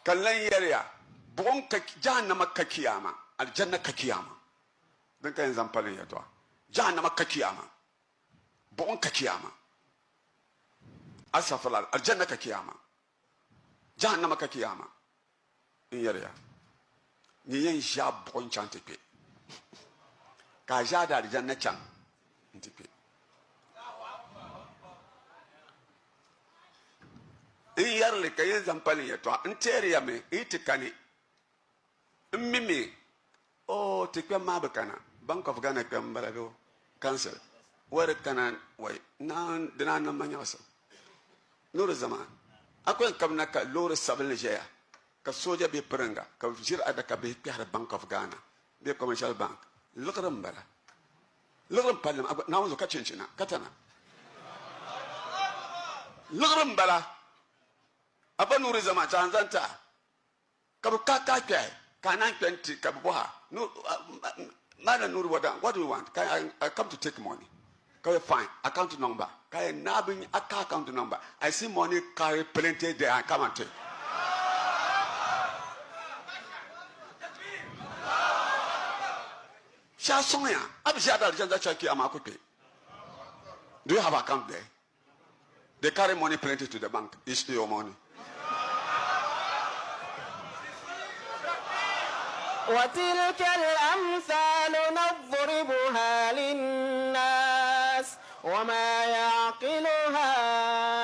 kallan yariya bon ka jahannama ka kiyama aljanna ka kiyama dan kan zan falin ya to jahannama ka kiyama bon ka kiyama asafala aljanna ka kiyama jahannama ka kiyama in yariya ni yen ja bon chante pe ka ja da aljanna chan ntipe in yarle ka yen zan falin ya to in teriya me itikani mimi oh tikwe mabakana Bank of Ghana kambalago cancel where kana way nan dina nan manyasa nuru zaman akwai kamna ka lore sabal jeya ka soja be pranga ka jir adaka be pihar Bank of Ghana be commercial bank lugram bala lugram palam na wanzo ka cincina katana lugram bala aba nuru zaman tanzanta ka ka Can 20 Kabuha? No, Mother Nur, what do you want? I come to take money. Okay, fine. Account number. Nabbing account number. I see money carry plenty there. I come and take. Shasoya. I'm sure that check your market. Do you have account there? They carry money plenty to the bank. It's your money. وتلك الأمثال نضربها للناس وما يعقلها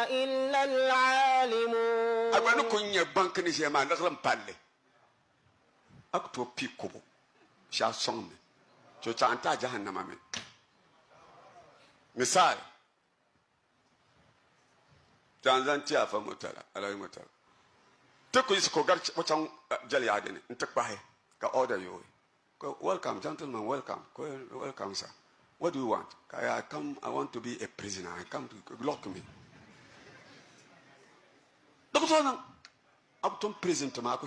إلا العالمون. أقول لكم يا بنك نجيم على غرام بالله. أكتب بيكوبو. شو صنم. شو تانتا جهنم أمين. مثال. تانزان تيافا مطلع على مطلع. تكوي سكوغار وتشان جالي عادني. نتكبه. Ka order you. Welcome, gentlemen. Welcome. Welcome, sir. What do you want? I want to be a prisoner. I come to lock me. Don't go to prison to my